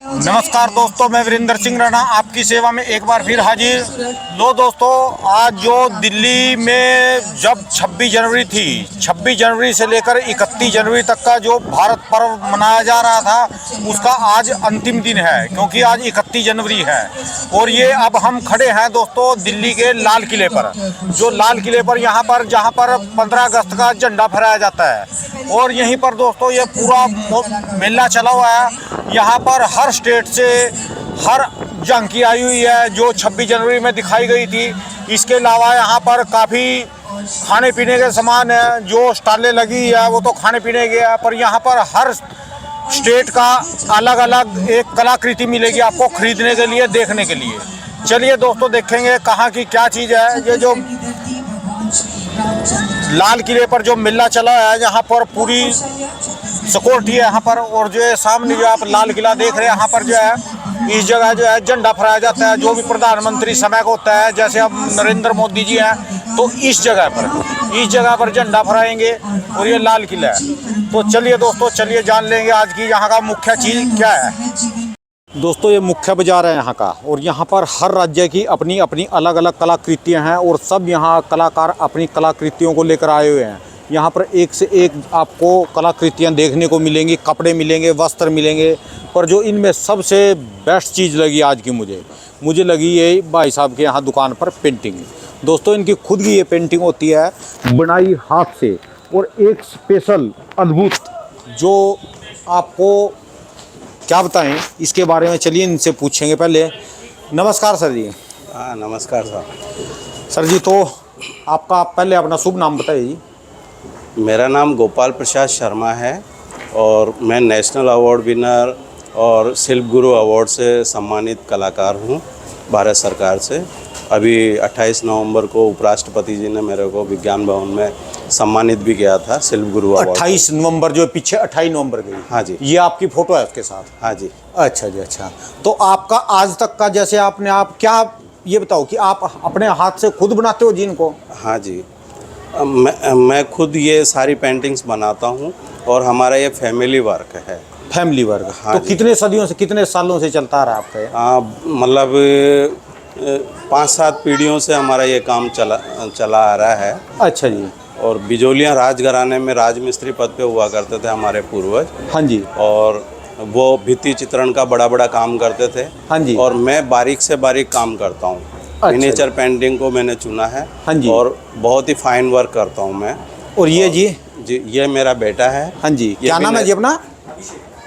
नमस्कार दोस्तों, मैं वीरेंद्र सिंह राणा आपकी सेवा में एक बार फिर हाजिर। लो दोस्तों, आज जो दिल्ली में जब 26 जनवरी थी, 26 जनवरी से लेकर 31 जनवरी तक का जो भारत पर्व मनाया जा रहा था, उसका आज अंतिम दिन है, क्योंकि आज 31 जनवरी है। और ये अब हम खड़े हैं दोस्तों दिल्ली के लाल किले पर। जो लाल किले पर यहाँ पर जहाँ पर 15 अगस्त का झंडा फहराया जाता है, और यहीं पर दोस्तों ये पूरा मेला चला हुआ है। यहाँ पर हर स्टेट से हर झांकी आई हुई है जो 26 जनवरी में दिखाई गई थी। इसके अलावा यहाँ पर काफ़ी खाने पीने के सामान है, जो स्टॉलें लगी है वो तो खाने पीने के है, पर यहाँ पर हर स्टेट का अलग अलग एक कलाकृति मिलेगी आपको खरीदने के लिए, देखने के लिए। चलिए दोस्तों, देखेंगे कहाँ की क्या चीज़ है। ये जो लाल किले पर जो मेला चला है, यहाँ पर पूरी सिक्योरिटी है यहाँ पर। और जो है सामने जो आप लाल किला देख रहे हैं, यहाँ पर जो है इस जगह जो है झंडा फहराया जाता है। जो भी प्रधानमंत्री समय को होता है, जैसे अब नरेंद्र मोदी जी हैं, तो इस जगह पर झंडा फहराएंगे। और ये लाल किला है। तो चलिए दोस्तों, चलिए जान लेंगे आज की यहाँ का मुख्य चीज़ क्या है। दोस्तों, ये मुख्य बाजार है यहाँ का, और यहाँ पर हर राज्य की अपनी अपनी अलग अलग कलाकृतियाँ हैं, और सब यहाँ कलाकार अपनी कलाकृतियों को लेकर आए हुए हैं। यहाँ पर एक से एक आपको कलाकृतियाँ देखने को मिलेंगी, कपड़े मिलेंगे, वस्त्र मिलेंगे। पर जो इनमें सबसे बेस्ट चीज़ लगी आज की मुझे लगी ये भाई साहब के यहाँ दुकान पर पेंटिंग। दोस्तों, इनकी खुद की ये पेंटिंग होती है, बनाई हाथ से, और एक स्पेशल अद्भुत, जो आपको क्या बताएं इसके बारे में। चलिए इनसे पूछेंगे। पहले नमस्कार सर जी। हाँ, नमस्कार सर जी, तो आपका पहले अपना शुभ नाम बताइए जी। मेरा नाम गोपाल प्रसाद शर्मा है, और मैं नेशनल अवार्ड विनर और शिल्प गुरु अवार्ड से सम्मानित कलाकार हूँ भारत सरकार से। अभी 28 नवंबर को उपराष्ट्रपति जी ने मेरे को विज्ञान भवन में सम्मानित भी किया था शिल्प गुरु अवार्ड। 28 नवंबर जो पीछे 28 नवंबर गई। हाँ जी, ये आपकी फ़ोटो है उसके साथ? हाँ जी। अच्छा जी, अच्छा। तो आपका आज तक का, जैसे आपने आप क्या ये बताओ कि आप अपने हाथ से खुद बनाते हो जिनको? हाँ जी, मैं खुद ये सारी पेंटिंग्स बनाता हूँ, और हमारा ये फैमिली वर्क है। Family work? हाँ तो कितने सदियों से, कितने सालों से चलता रहा आपका? मतलब 5-7 पीढ़ियों से हमारा ये काम चला आ रहा है। अच्छा जी। और बिजोलियाँ राजघराने में राजमिस्त्री पद पे हुआ करते थे हमारे पूर्वज। हाँ जी। और वो भित्ति चित्रण का बड़ा काम करते थे। हाँ जी। और मैं बारीक से बारीक काम करता हूँ। अच्छा। मिनिएचर पेंटिंग को मैंने चुना है। हाँ जी। और बहुत ही फाइन वर्क करता हूँ मैं। और ये जी? जी, ये मेरा बेटा है। हाँ जी। क्या नाम है जी अपना?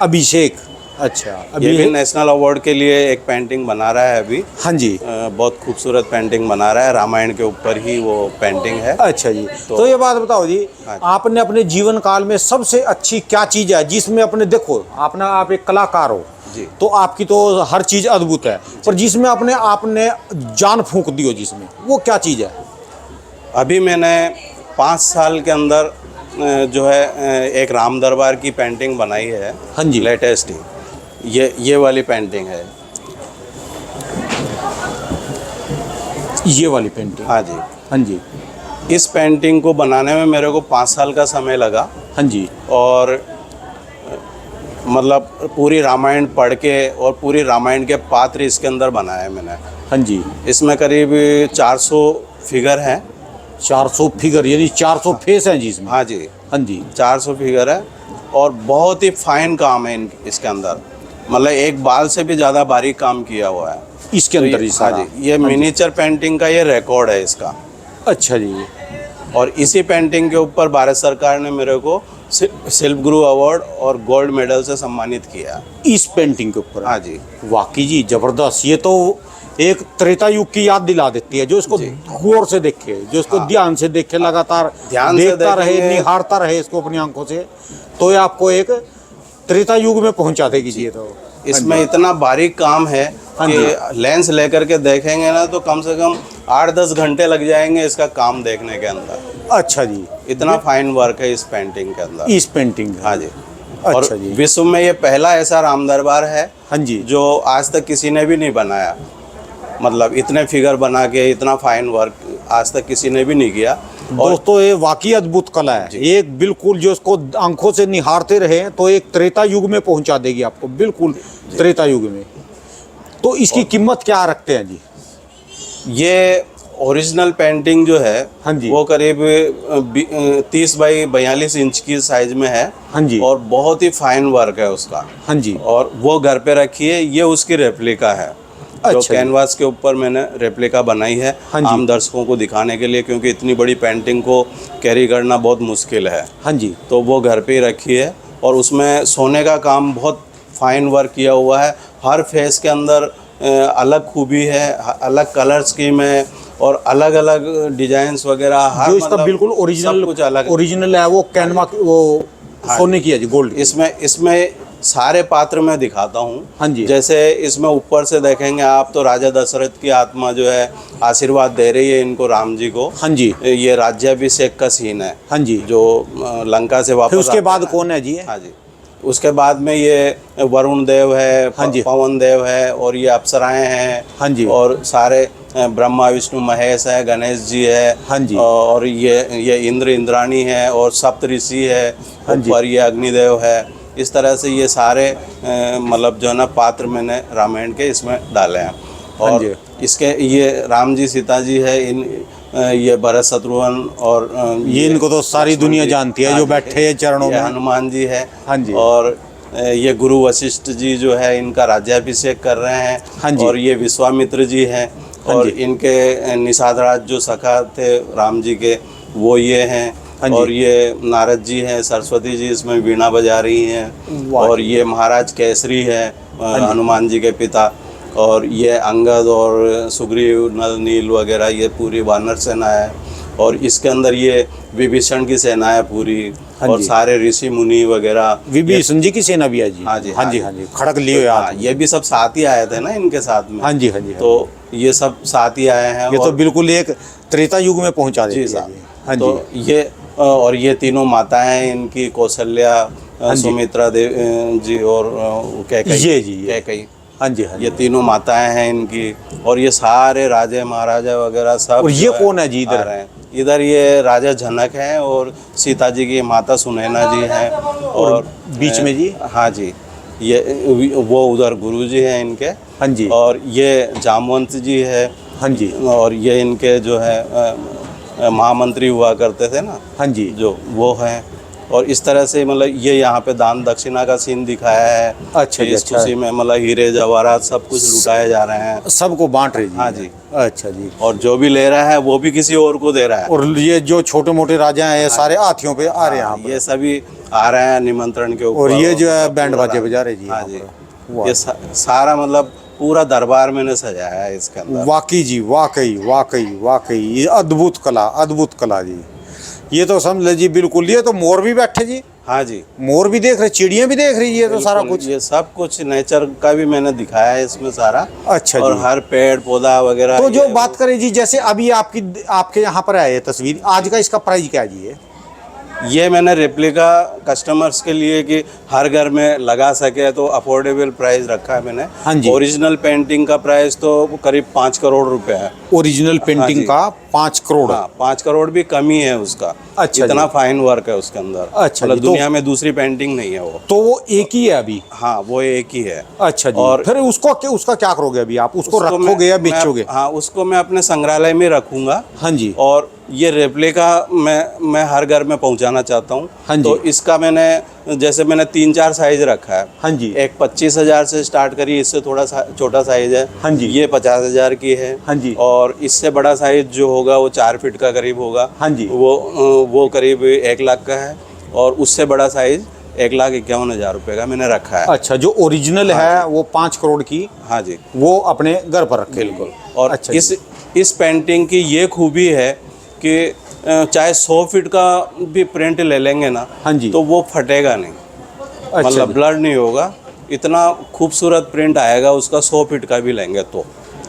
अभिषेक। अच्छा। ये भी नेशनल अवार्ड के लिए एक पेंटिंग बना रहा है अभी। हाँ जी। बहुत खूबसूरत पेंटिंग बना रहा है, रामायण के ऊपर ही वो पेंटिंग है। अच्छा जी। तो ये बात बताओ जी, आपने अपने जीवन काल में सबसे अच्छी क्या चीज़ है जिसमें अपने, देखो आप एक कलाकार हो जी, तो आपकी तो हर चीज़ अद्भुत है, पर जिसमें आपने जान फूंक दी हो, जिसमें वो क्या चीज़ है? अभी मैंने 5 साल के अंदर जो है एक राम दरबार की पेंटिंग बनाई है। हाँ जी। लेटेस्ट ही ये वाली पेंटिंग है। ये वाली पेंटिंग? हाँ जी। हाँ जी। इस पेंटिंग को बनाने में मेरे को 5 साल का समय लगा। हाँ जी। और मतलब पूरी रामायण पढ़ के और पूरी रामायण के पात्र इसके अंदर बनाए मैंने। हाँ जी। इसमें करीब 400 फिगर हैं। 400 फिगर, यानी 400 फेस हैं जी इसमें? हाँ जी। हाँ जी। 400 फिगर है, और बहुत ही फाइन काम है इसके अंदर। मतलब एक बाल से भी ज़्यादा बारीक काम किया हुआ है इसके अंदर ही सारा? हाँ जी। ये मिनिएचर पेंटिंग का ये रिकॉर्ड है इसका। अच्छा जी। और इसी पेंटिंग के ऊपर भारत सरकार ने मेरे को शिल्प गुरु अवार्ड और गोल्ड मेडल से सम्मानित किया। इस पेंटिंग के ऊपर? हाँ जी। वाकई जी ज़बरदस्त। ये तो एक त्रेता युग की याद दिला देती है, जो इसको गौर से देखे, जो इसको ध्यान से देखे, लगातार देखता रहे, निहारता रहे इसको अपनी आंखों से, तो ये आपको एक त्रेता युग में पहुंचा देगी जी। तो इसमें इतना बारीक काम है कि लेंस लेकर के देखेंगे ना तो कम से कम 8-10 घंटे लग जाएंगे इसका काम देखने के अंदर। अच्छा जी। इतना फाइन वर्क है इस पेंटिंग के अंदर। इस पेंटिंग? हाँ जी। अच्छा और जी। विश्व में ये पहला ऐसा राम दरबार है। हाँ जी। जो आज तक किसी ने भी नहीं बनाया। मतलब इतने फिगर बना के इतना फाइन वर्क आज तक किसी ने भी नहीं किया। दोस्तों ये वाकई अद्भुत कला है, एक बिल्कुल जो इसको आंखों से निहारते रहे तो एक त्रेता युग में पहुंचा देगी आपको, बिल्कुल त्रेता युग में। तो इसकी कीमत क्या रखते हैं जी? ये ओरिजिनल पेंटिंग जो है, हाँ जी, वो करीब 30 बाई 42 इंच की साइज में है। हाँ जी, और बहुत ही फाइन वर्क है उसका। हाँ जी, और वो घर पे रखी है, ये उसकी रेप्लिका है। जो अच्छा कैनवास के ऊपर मैंने रेप्लिका बनाई है, हाँ जी, आम दर्शकों को दिखाने के लिए, क्योंकि इतनी बड़ी पेंटिंग को कैरी करना बहुत मुश्किल है। हाँ जी, तो वो घर पे ही रखी है और उसमें सोने का काम बहुत फाइन वर्क किया हुआ है। हर फेस के अंदर अलग खूबी है, अलग कलर स्कीम है और अलग अलग डिजाइन्स वगैरह। हर जो इसका मतलब बिल्कुल ओरिजिनल कुछ अलग ओरिजिनल है, वो कैनवा वो सोने की है जी, गोल्ड। इसमें सारे पात्र मैं दिखाता हूँ। हाँ जी, जैसे इसमें ऊपर से देखेंगे आप तो राजा दशरथ की आत्मा जो है आशीर्वाद दे रही है इनको, राम जी को। हाँ जी, ये राज्याभिषेक का सीन है। हाँ जी, जो लंका से वापस फिर उसके बाद आते हैं। कौन है जी? हाँ जी, उसके बाद में ये वरुण देव है, हाँ जी, पवन देव है और ये अप्सराएं हैं। हाँ जी, और सारे ब्रह्मा विष्णु महेश है, गणेश जी है। हाँ जी, और ये इंद्र इंद्राणी है और सप्त ऋषि है। हाँ जी, ऊपर ये अग्निदेव है। इस तरह से ये सारे मतलब जो है ना पात्र मैंने रामायण के इसमें डाले हैं। हाँ और जी, इसके ये राम जी सीता जी है, ये भरत शत्रुघ्न और ये इनको तो सारी दुनिया जानती है जो बैठे हैं चरणों ये में। हनुमान जी है। हाँ जी, और ये गुरु वशिष्ठ जी जो है इनका राज्याभिषेक कर रहे हैं। हाँ जी, और ये विश्वामित्र जी हैं। हाँ और जी, इनके निषाद राज जो सखा थे राम जी के, वो ये हैं। हाँ जी, और ये नारद जी हैं, सरस्वती जी इसमें वीणा बजा रही हैं। वाह और ये महाराज केसरी है, हाँ जी, हनुमान जी के पिता। और ये अंगद और सुग्रीव नल नील वगैरह, ये पूरी वानर सेना है। और इसके अंदर ये विभीषण की सेना है पूरी। हाँ और जी, सारे ऋषि मुनि वगैरह, विभीषण जी की सेना भी है जी। हाँ जी, हाँ जी, हाँ जी, खड़ग लिए हाँ, यार। ये भी सब साथ ही आए थे ना इनके साथ में। हाँ जी, हाँ जी, तो ये सब साथ ही आए हैं। ये तो और बिल्कुल एक त्रेता युग में पहुंचा देती है साहब। जी। हाँ तो जी, ये और ये तीनों माताएं इनकी, कौशल्या, हाँ जी, सुमित्रा देव जी और कैकई। ये जी, ये। कैकई, हाँ जी, हाँ ये जी। तीनों माताएं हैं इनकी। और ये सारे राजे महाराजा वगैरह सब। और ये जो कौन है जी इधर? आ रहे हैं। इधर ये राजा जनक हैं और सीता जी की माता सुनैना जी हैं। और बीच में जी? हाँ जी, ये वो उधर गुरु जी हैं इनके। हाँ जी, और ये जामवंत जी है। हाँ जी, और ये इनके जो है महामंत्री हुआ करते थे ना, हाँ जी, जो वो हैं। और इस तरह से मतलब ये यहाँ पे दान दक्षिणा का सीन दिखाया है। अच्छा कि जी, इस अच्छा। खुशी में मतलब हीरे जवाहरात सब कुछ लुटाए जा रहे हैं। सबको बांट रही जी। हाँ जी। अच्छा जी। और जो भी ले रहा है वो भी किसी और को दे रहा है। और ये जो छोटे मोटे राजा हैं ये सारे हाथियों पे आ रहे हैं यहाँ पर। ये सभी आ रहे हैं निमंत्रण के ऊपर। और ये जो है बैंड बाजे बजा रहे जी। हाँ यहाँ जी, पर। वाह। ये सारा मतलब पूरा दरबार मैंने सजाया है इसके अंदर। वाकई जी, वाकई वाकई वाकई ये अद्भुत कला, अद्भुत कला जी। ये तो समझ ले जी बिल्कुल। ये तो मोर भी बैठे जी, हाँ जी, मोर भी देख रहे, चिड़ियाँ भी देख रही है, तो सारा बिल्कुल, कुछ। ये सब कुछ नेचर का भी मैंने दिखाया है इसमें सारा। अच्छा और जी। हर पेड़ पौधा वगैरह। तो जो बात करें जी, जैसे अभी आपके यहाँ पर है ये तस्वीर, आज का इसका प्राइस क्या है जी? ये मैंने रेप्लिका कस्टमर्स के लिए कि हर घर में लगा सके तो अफोर्डेबल प्राइस रखा है मैंने। हाँ जी। ओरिजिनल पेंटिंग का प्राइस तो करीब 5 करोड़ रुपए है। ओरिजिनल पेंटिंग जी। का 5 करोड़? हाँ, 5 करोड़ भी कम ही है उसका। अच्छा इतना जी। फाइन वर्क है उसके अंदर। अच्छा मतलब जी, तो- दुनिया में दूसरी पेंटिंग नहीं है वो। तो वो एक ही है अभी? हाँ, वो एक ही है। अच्छा जी। और फिर उसका क्या करोगे अभी आप? उसको उसको रखोगे या मैं- बेचोगे? हाँ, उसको मैं अपने संग्रहालय में रखूंगा। हाँ जी, और ये रेप्लिका मैं हर घर में पहुंचाना चाहता हूँ। हाँ जी। तो इसका मैंने 3-4 साइज रखा है। हाँ जी, एक 25,000 से स्टार्ट करी, इससे थोड़ा छोटा साइज है। हाँ जी। ये 50,000 की है। हाँ जी। और इससे बड़ा साइज जो होगा वो 4 फीट का करीब होगा। हाँ जी। वो करीब 1 लाख का है। और उससे बड़ा साइज 1,51,000 रुपये का मैंने रखा है। अच्छा, जो ओरिजिनल है वो 5 करोड़ की, हाँ जी, वो अपने घर पर रखे? बिल्कुल। और अच्छा इस पेंटिंग की ये खूबी है कि चाहे 100 फीट का भी प्रिंट ले लेंगे ना, हाँ जी। तो वो फटेगा नहीं। अच्छा मतलब जी। ब्लर नहीं होगा। इतना खूबसूरत प्रिंट आएगा उसका, 100 फीट का भी लेंगे तो।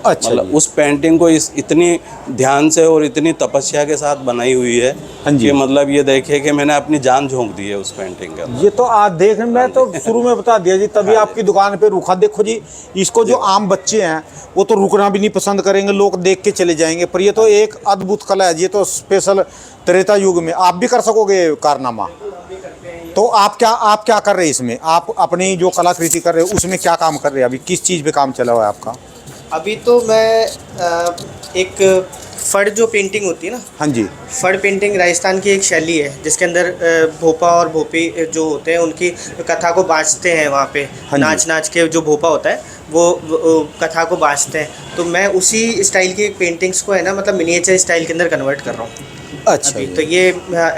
अच्छा मतलब जी। उस पेंटिंग को इतनी ध्यान से और इतनी तपस्या के साथ बनाई हुई है हाँ जी। कि मतलब ये देखिए कि मैंने अपनी जान झोंक दी है उस पेंटिंग के अंदर। ये तो आप देख, मैं तो शुरू में बता दिया जी, तभी आपकी दुकान पे रुका। देखो जी, इसको जो आम बच्चे हैं वो तो रुकना भी नहीं पसंद करेंगे, लोग देख के चले जाएंगे, पर ये तो एक अद्भुत कला है। ये तो स्पेशल त्रेता युग में आप भी कर सकोगे कारनामा। तो आप क्या कर रहे हैं इसमें? आप अपनी जो कलाकृति कर रहे हो उसमें क्या काम कर रहे हैं? अभी किस चीज़ पे काम चला हुआ है आपका? अभी तो मैं एक फड़ जो पेंटिंग होती है ना, हाँ जी। फड़ पेंटिंग राजस्थान की एक शैली है जिसके अंदर भोपा और भोपी जो होते हैं उनकी कथा को बाँचते हैं वहाँ पे। हाँ जी। नाच नाच के जो भोपा होता है वो कथा को बाँचते हैं। तो मैं उसी स्टाइल की पेंटिंग्स को है ना, मतलब मिनिएचर स्टाइल के अंदर कन्वर्ट कर रहा हूँ अच्छा अभी। जी। तो ये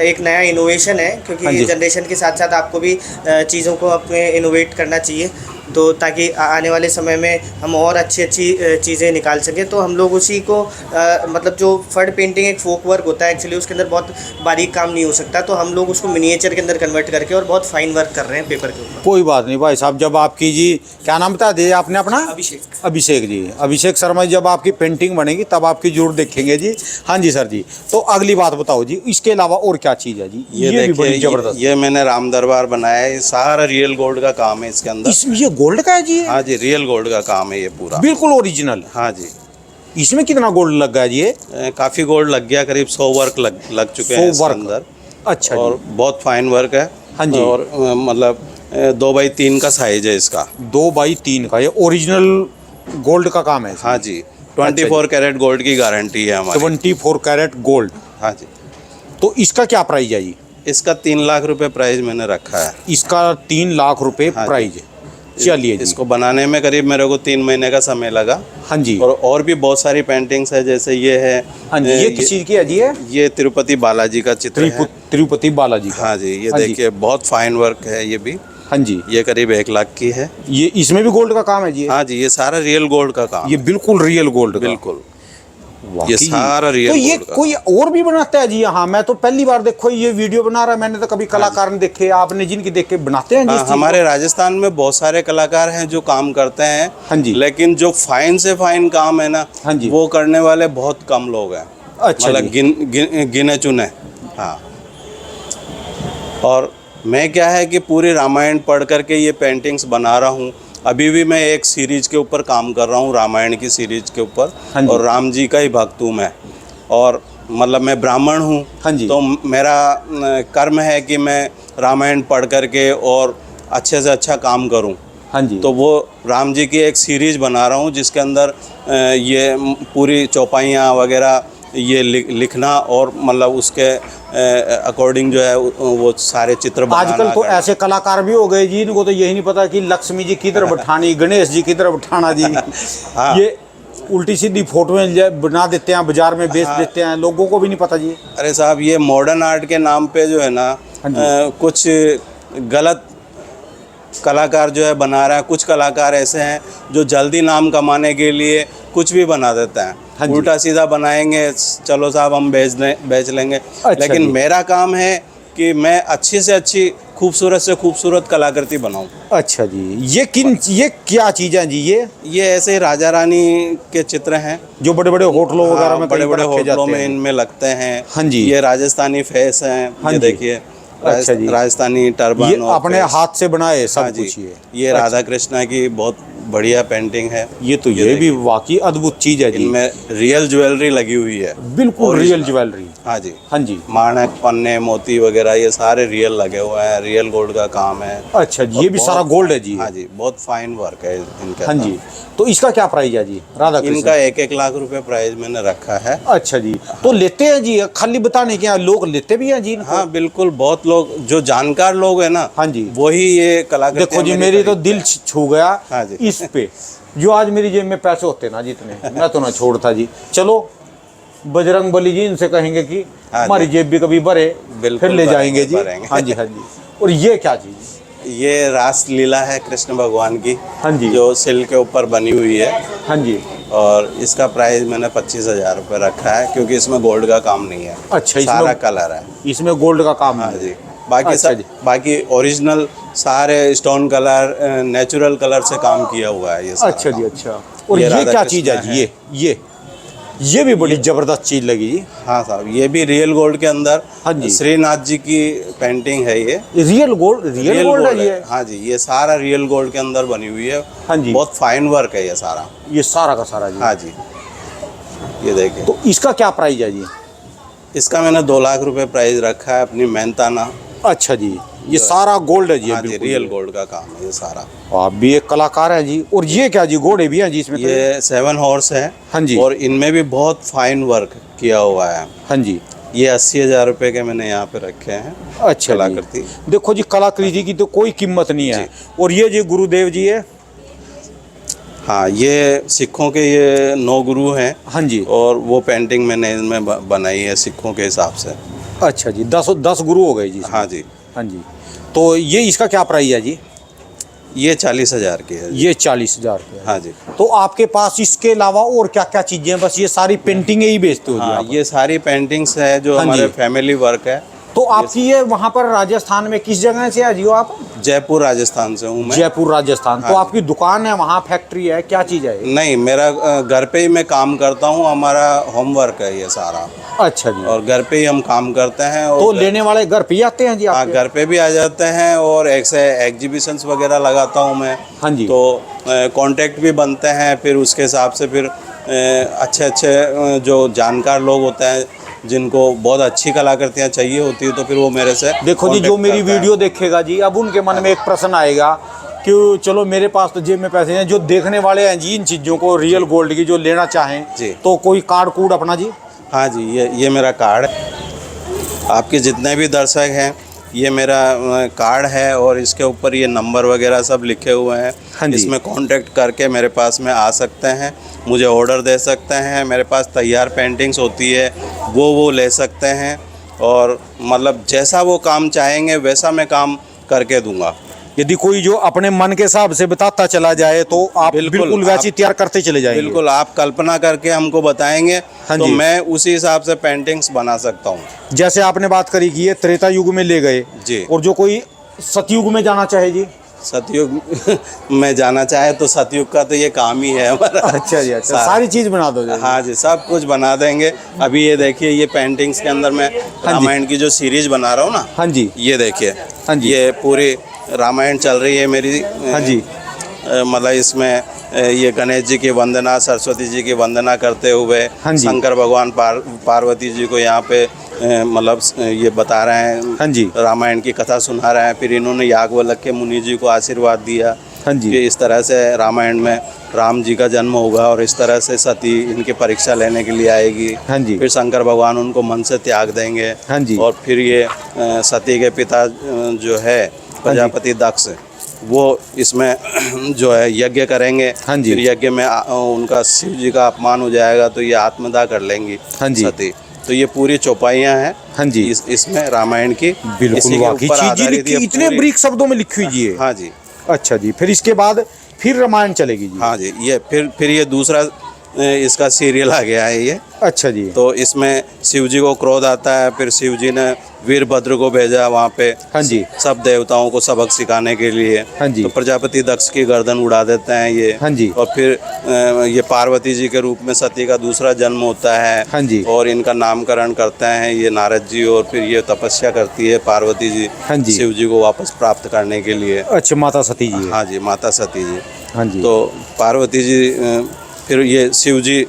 एक नया इनोवेशन है, हाँ क्योंकि जी। जनरेशन के साथ साथ आपको भी चीज़ों को अपने इनोवेट करना चाहिए, तो ताकि आने वाले समय में हम और अच्छी चीज़ें निकाल सकें। तो हम लोग उसी को मतलब जो फड़ पेंटिंग एक फोक वर्क होता है एक्चुअली, उसके अंदर बहुत बारीक काम नहीं हो सकता, तो हम लोग उसको मिनिएचर के अंदर कन्वर्ट करके और बहुत फाइन वर्क कर रहे हैं पेपर के ऊपर। कोई बात नहीं भाई साहब, जब आपकी जी, क्या नाम बता दिए आपने अपना? अभिषेक। अभिषेक जी, अभिषेक शर्मा जी, जब आपकी पेंटिंग बनेगी तब आपकी जरूर देखेंगे जी। हाँ जी सर जी। तो अगली बात बताओ जी, इसके अलावा और क्या चीज़ है जी? ये भी बड़ी देखिए, जबरदस्त। ये मैंने राम दरबार बनाया है। ये सारा रियल गोल्ड का काम है इसके अंदर। इसमें ये गोल्ड का है जी? हाँ जी, रियल गोल्ड का काम है ये पूरा। बिल्कुल ओरिजिनल। हाँ जी। इसमें कितना गोल्ड लग गया जी? ये काफ़ी गोल्ड लग गया, करीब 100 वर्क लग चुके हैं 100 इसके वर्क। अंदर। अच्छा और जी। बहुत फाइन वर्क है। हाँ जी। और मतलब 2x3 का साइज है इसका। 2x3 का ये ओरिजिनल गोल्ड का काम है इसमें? हाँ जी। 24 कैरेट गोल्ड की गारंटी है हमारी। 24 कैरेट गोल्ड। हाँ जी। तो इसका क्या प्राइस है जी? इसका 3 लाख रुपए प्राइस मैंने रखा है। इसका 3 लाख रुपए हाँ जी। प्राइस है। चलिए जी। इसको बनाने में करीब मेरे को 3 महीने का समय लगा। हाँ जी। और भी बहुत सारी पेंटिंग्स है, जैसे ये है। हाँ जी, ये किस चीज़ की है जी? ये तिरुपति बालाजी का चित्र है। तिरुपति बालाजी का। हाँ जी, ये हाँ जी। देखिए बहुत फाइन वर्क है ये भी। हाँ जी। ये करीब 1 लाख की है। ये इसमें भी गोल्ड का काम है जी? हाँ जी, ये सारा रियल गोल्ड का काम। ये बिल्कुल रियल गोल्ड का। बिल्कुल, वाकई। ये सारा रियल तो ये गोल्ड का। कोई और भी बनाता है जी? हाँ, मैं तो पहली बार देखो ये वीडियो बना रहा है। मैंने तो कभी कलाकार ने देखे, आपने जिनकी देख के बनाते हैं जी इस चीज़ को? हमारे राजस्थान में बहुत सारे कलाकार हैं जो काम करते हैं। हाँ जी। लेकिन जो फाइन से फाइन काम है ना, हाँ जी। वो करने वाले बहुत कम लोग हैं। अच्छा मतलब जी। गिने चुने। हाँ। और मैं क्या है कि पूरी रामायण पढ़ करके ये पेंटिंग्स बना रहा हूँ। अभी भी मैं एक सीरीज के ऊपर काम कर रहा हूँ, रामायण की सीरीज के ऊपर। हाँ जी। और राम जी का ही भक्त हूँ मैं। और मतलब मैं ब्राह्मण हूँ। हाँ जी। तो मेरा कर्म है कि मैं रामायण पढ़ करके और अच्छे से अच्छा काम करूँ। हाँ जी। तो वो राम जी की एक सीरीज बना रहा हूँ जिसके अंदर ये पूरी चौपाइयाँ वगैरह ये लिखना और मतलब उसके अकॉर्डिंग जो है वो सारे चित्र बनाना। आजकल तो ऐसे कलाकार भी हो गए जी, इनको तो यही नहीं पता कि लक्ष्मी जी किधर बैठानी, गणेश जी किधर बैठाना जी। हाँ। ये उल्टी सीधी फोटोएं बना देते हैं, बाजार में बेच देते हैं, लोगों को भी नहीं पता जी। अरे साहब, ये मॉडर्न आर्ट के नाम पे जो है ना, हाँ जी। कुछ गलत कलाकार जो है बना रहा है। कुछ कलाकार ऐसे हैं जो जल्दी नाम कमाने के लिए कुछ भी बना देते हैं। हाँ जी। उल्टा सीधा बनाएंगे, चलो साहब हम बेच लेंगे। लेकिन जी। मेरा काम है कि मैं अच्छी से अच्छी, खूबसूरत से खूबसूरत कलाकृति बनाऊं। अच्छा जी। ये क्या चीज़ें हैं जी? ये ऐसे राजा रानी के चित्र हैं जो बड़े बड़े होटलों वगैरह में बड़े कहीं पर बड़े रखे होटलों जाते में हैं। इनमें लगते हैं। हाँ जी। ये राजस्थानी फेस हैं। हाँ ये जी। देखिए, अच्छा जी। राजस्थानी टर्बन ये और अपने फेस। हाथ से बनाए सब हाँ जी। कुछ ये राधा कृष्णा की बहुत बढ़िया पेंटिंग है। ये तो ये भी देखिए, वाकई अद्भुत चीज़ है जी। इनमें रियल ज्वेलरी लगी हुई है। बिल्कुल रियल ज्वेलरी। हाँ जी। हाँ जी। माणक, पन्ने, मोती वगैरह ये सारे रियल लगे हुए हैं। रियल गोल्ड का काम है। अच्छा जी, ये भी बहुत सारा गोल्ड है जी? हाँ जी, बहुत फाइन वर्क है इनका। हाँ जी। तो इसका क्या प्राइस है जी? राधा कृष्ण इनका 1-1 लाख रुपए प्राइस मैंने रखा है। अच्छा जी। तो लेते हैं जी, खाली बताने के लोग लेते भी हैं जी इनको? हाँ बिल्कुल, बहुत लोग जो जानकार लोग हैं ना, हाँ जी, वही ये कलाकृति। देखो जी, मेरी तो दिल छू गया। हाँ जी। इस पे जो आज मेरी जेब में पैसे होते ना जितने, मैं तो ना छोड़ता जी। चलो बजरंग बली जी इनसे कहेंगे कि हाँ हमारी जेब भी कभी भरे, बिल्कुल फिर ले जाएंगे जी। भरेंगे। हाँ जी, हाँ जी। और ये क्या चीज़? ये रास लीला है कृष्ण भगवान की। हाँ जी। जो सिल के ऊपर बनी हुई है। हाँ जी। और इसका प्राइस मैंने 25,000 रुपये रखा है, क्योंकि इसमें गोल्ड का काम नहीं है। अच्छा, सारा कलर है। इसमें गोल्ड का काम हाँ है जी। बाकी अच्छा सब, बाकी ओरिजिनल सारे स्टोन कलर, नेचुरल कलर से काम किया हुआ है ये सारा अच्छा जी। काम। अच्छा, और ये राधा क्या कृष्ण चीज है जी? ये भी बड़ी जबरदस्त चीज लगी जी। हाँ साहब, ये भी रियल गोल्ड के अंदर हाँ जी। श्रीनाथ जी की पेंटिंग है ये। रियल गोल्ड है ये? हाँ जी, ये सारा रियल गोल्ड के अंदर बनी हुई है। हाँ जी। बहुत फाइन वर्क है ये सारा। ये सारा का सारा जी? हाँ जी, ये देखिए। तो इसका क्या प्राइस है जी? इसका मैंने 2 लाख रुपए प्राइस रखा है अपनी मेहनताना। अच्छा जी, ये सारा गोल्ड है जी? हाँ जी, बिल्कुल रियल गोल्ड का काम है ये सारा। आप भी एक कलाकार हैं जी। और ये क्या जी, घोड़े भी हैं जी इसमें? ये 7 हॉर्स है। हाँ जी। और इनमें भी बहुत फाइन वर्क किया हुआ है। हाँ जी। ये 80,000 रुपए के मैंने यहाँ पे रखे हैं। अच्छा जी। कलाकृति। देखो जी, कलाकृति की तो कोई कीमत नहीं है। और ये जी गुरुदेव जी है? हाँ, ये सिखों के ये 9 गुरु हैं। हाँ जी। और वो पेंटिंग मैंने इनमें बनाई है सिखों के हिसाब से। अच्छा जी, 10 गुरु हो गए जी इसमें? हाँ जी। हाँ जी। तो ये इसका क्या प्राइस है जी? ये 40,000 की है। ये 40,000 के? हाँ जी। तो आपके पास इसके अलावा और क्या क्या चीजें हैं? बस ये सारी पेंटिंगें ही बेचते हो जी हाँ, आप? ये सारी पेंटिंग्स है जो हाँ जी। हमारे फैमिली वर्क है। तो आपकी ये वहाँ पर राजस्थान में किस जगह से है जी आप? जयपुर राजस्थान से हूँ मैं। जयपुर राजस्थान। हाँ तो जी। आपकी दुकान है वहाँ, फैक्ट्री है, क्या चीज़ है ये? नहीं, मेरा घर पे ही मैं काम करता हूँ। हमारा होमवर्क है ये सारा। अच्छा जी। और घर पे ही हम काम करते हैं। और तो लेने वाले घर पे ही आते हैं जी हाँ, आपके? घर पे भी आ जाते हैं। और एग्जीबिशंस वगैरह लगाता हूँ मैं। हाँ जी। तो कांटेक्ट भी बनते हैं। फिर उसके हिसाब से फिर अच्छे अच्छे जो जानकार लोग होते हैं, जिनको बहुत अच्छी कलाकृतियाँ चाहिए होती है, तो फिर वो मेरे से देखो जी, जो contact मेरी करते हैं। वीडियो देखेगा जी, अब उनके मन में एक प्रश्न आएगा कि चलो मेरे पास तो जेब में पैसे हैं, जो देखने वाले हैं जी इन चीज़ों को, रियल गोल्ड की जो लेना चाहें जी। तो कोई कार्ड कूड अपना जी? हाँ जी, ये मेरा कार्ड है। आपके जितने भी दर्शक हैं, ये मेरा कार्ड है। और इसके ऊपर ये नंबर वगैरह सब लिखे हुए हैं। हाँ जी। इसमें कांटेक्ट करके मेरे पास में आ सकते हैं, मुझे ऑर्डर दे सकते हैं। मेरे पास तैयार पेंटिंग्स होती है, वो ले सकते हैं। और मतलब जैसा वो काम चाहेंगे वैसा मैं काम करके दूंगा। यदि कोई जो अपने मन के हिसाब से बताता चला जाए तो आप बिल्कुल वैसी तैयार करते चले जाएंगे? बिल्कुल, आप कल्पना करके हमको बताएंगे। हाँ तो जी। मैं उसी हिसाब से पेंटिंग्स बना सकता हूँ। जैसे आपने बात करी कि ये त्रेता युग में ले गए जी। और जो कोई सतयुग में जाना चाहे जी? सतयुग में जाना चाहे तो सतयुग का तो ये काम ही है हमारा। अच्छा जी, अच्छा, सारी चीज़ बना दो जी? हाँ जी, सब कुछ बना देंगे। अभी ये देखिए, ये पेंटिंग्स के अंदर मैं रामायण की जो सीरीज बना रहा हूँ ना। हाँ जी। ये देखिए। हाँ जी। ये पूरी रामायण चल रही है मेरी। हाँ जी। मतलब इसमें ये गणेश जी की वंदना, सरस्वती जी की वंदना करते हुए हाँ जी। शंकर भगवान पार्वती जी को यहाँ पे मतलब ये बता रहे हैं। हाँ जी। रामायण की कथा सुना रहे हैं। फिर इन्होंने याज्ञवल्क्य के मुनि जी को आशीर्वाद दिया। हाँ जी। कि इस तरह से रामायण में राम जी का जन्म होगा और इस तरह से सती इनकी परीक्षा लेने के लिए आएगी। हाँ जी। फिर शंकर भगवान उनको मन से त्याग देंगे। हाँ जी। और फिर ये सती के पिता जो है प्रजापति दक्ष, वो इसमें जो है यज्ञ करेंगे। हाँ जी। फिर यज्ञ में उनका शिव जी का अपमान हो जाएगा तो ये आत्मदाह कर लेंगी। हाँ जी। सती। तो ये पूरी चौपाइयाँ हैं। हाँ जी। इसमें रामायण की बिल्कुल इसी के वाकई ऊपर चीज़ आधारित लिखी, ये इतने पूरी- ब्रीक शब्दों में लिखी हुई जी है? हाँ जी। अच्छा जी। फिर इसके बाद फिर रामायण चलेगी जी? हाँ जी, ये फिर ये दूसरा इसका सीरियल आ गया है ये। अच्छा जी। तो इसमें शिव जी को क्रोध आता है। फिर शिव जी ने वीरभद्र को भेजा वहाँ पे। हाँ जी। सब देवताओं को सबक सिखाने के लिए। हाँ जी। तो प्रजापति दक्ष की गर्दन उड़ा देते हैं ये। हाँ जी। और फिर ये पार्वती जी के रूप में सती का दूसरा जन्म होता है। हाँ जी। और इनका नामकरण करते हैं ये नारद जी। और फिर ये तपस्या करती है पार्वती जी। हाँ जी। शिव जी को वापस प्राप्त करने के लिए। अच्छा, माता सती जी है? हाँ जी, माता सती जी। हाँ जी। तो पार्वती जी फिर ये शिव जी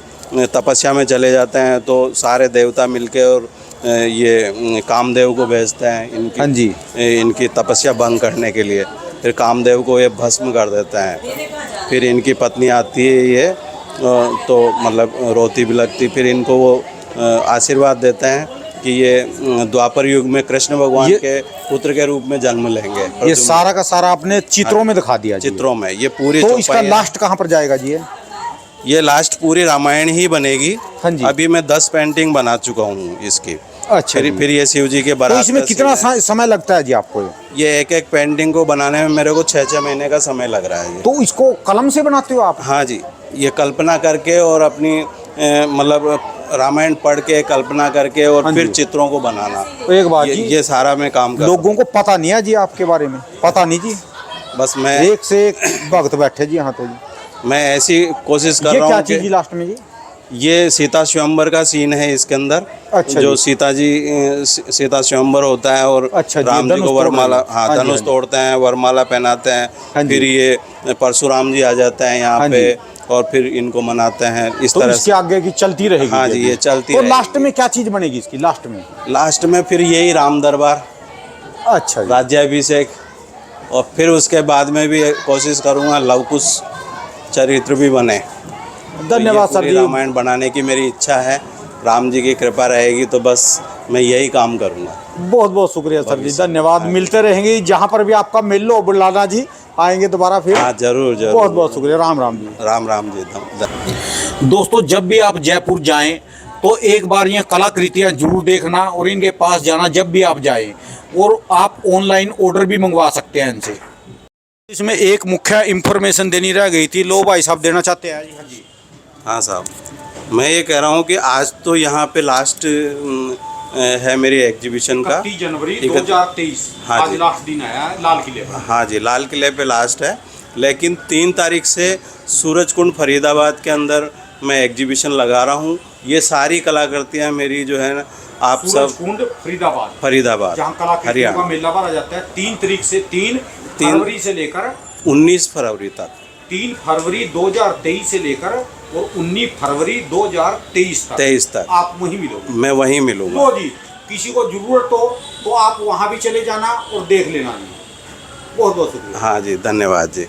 तपस्या में चले जाते हैं। तो सारे देवता मिलके और ये कामदेव को भेजते हैं हाँ जी। इनकी तपस्या भंग करने के लिए। फिर कामदेव को ये भस्म कर देते हैं। फिर इनकी पत्नी आती है ये तो मतलब रोती भी लगती। फिर इनको वो आशीर्वाद देते हैं कि ये द्वापर युग में कृष्ण भगवान के पुत्र के रूप में जन्म लेंगे। ये सारा का सारा आपने चित्रों में दिखा दिया जी? चित्रों में ये पूरी तो इसका चौपाइयाँ- लास्ट कहाँ पर जाएगा जी ये लास्ट पूरी रामायण ही बनेगी। हाँ जी। अभी मैं 10 पेंटिंग बना चुका हूँ इसकी। अच्छा जी। फिर ये शिव जी के तो बारात इसमें का कितना सीन है। समय लगता है जी आपको? ये एक पेंटिंग को बनाने में मेरे को 6-6 महीने का समय लग रहा है जी। तो इसको कलम से बनाते हो आप? हाँ जी, ये कल्पना करके और अपनी मतलब रामायण पढ़ के कल्पना करके और हाँ फिर जी। चित्रों को बनाना। तो एक बात जी, ये सारा मैं काम कर लोगों को पता नहीं है जी आपके बारे में? पता नहीं जी? बस मैं एक से एक भक्त बैठे जी यहाँ तो जी। मैं ऐसी कोशिश कर ये रहा क्या हूँ चीज़ कि लास्ट में जी? ये सीता स्वयंवर का सीन है इसके अंदर। अच्छा जो जी। सीता जी सीता स्वयंवर होता है और अच्छा जी, राम जी धनुष को तोड़ रहे वरमाला, हैं। हाँ हाँ जी, धनुष हाँ जी। तोड़ते हैं, वरमाला पहनाते हाँ हैं। जी। फिर ये परशुराम जी आ जाते हैं यहाँ हाँ पे जी। और फिर इनको मनाते हैं इस तो तरह इसके से। आगे की चलती रहेगी हाँ जी, अभी। ये चलती तो रहेगी। लास्ट में क्या चीज़ बनेगी इसकी लास्ट में? लास्ट में फिर यही राम दरबार, अच्छा जी। राज्याभिषेक, और फिर उसके बाद में भी कोशिश करूँगा लव कुश चरित्र भी बने। धन्यवाद तो सर ये पूरी जी। रामायण बनाने की मेरी इच्छा है। राम जी की कृपा रहेगी तो बस मैं यही काम करूँगा। बहुत बहुत शुक्रिया सर जी, भविष्य में। धन्यवाद। हाँ जी। मिलते रहेंगे जहाँ पर भी आपका मिल लो बुलाना जी, आएंगे दोबारा फिर। हाँ जरूर जरूर। बहुत बहुत शुक्रिया। राम राम जी। राम राम जी। दोस्तों, जब भी आप जयपुर जाएं तो एक बार ये कलाकृतियाँ जरूर देखना और इनके पास जाना जब भी आप जाएं, और आप ऑनलाइन ऑर्डर भी मंगवा सकते हैं इनसे। इसमें एक मुख्य इंफॉर्मेशन देनी रह गई थी, लो भाई साहब देना चाहते हैं। हाँ जी। हाँ साहब, मैं ये कह रहा हूँ कि आज तो यहाँ पे लास्ट है मेरी एग्जीबिशन का 31 जनवरी 2023। हाँ आज जी। लास्ट दिन आया है लाल किले पर। हाँ जी, लाल किले पे लास्ट है, लेकिन 3 तारीख से सूरजकुंड फरीदाबाद के अंदर मैं एग्जीबिशन लगा रहा हूँ। ये सारी कलाकृतियाँ मेरी जो है ना, आप सब सूरजकुंड फरीदाबाद, फरीदाबाद जहाँ कलाकृतियों का हरियाणा मेला भरा जाता है 3 तारीख से 3 फरवरी से लेकर 19 फरवरी तक। 3 फरवरी 2023 से लेकर और 19 फरवरी 2023 तक 23 तक आप वहीं मिलोगे। मैं वहीं मिलूंगा। लो जी, किसी को जरूरत हो तो आप वहाँ भी चले जाना और देख लेना जी। बहुत बहुत शुक्रिया। हाँ जी, धन्यवाद जी।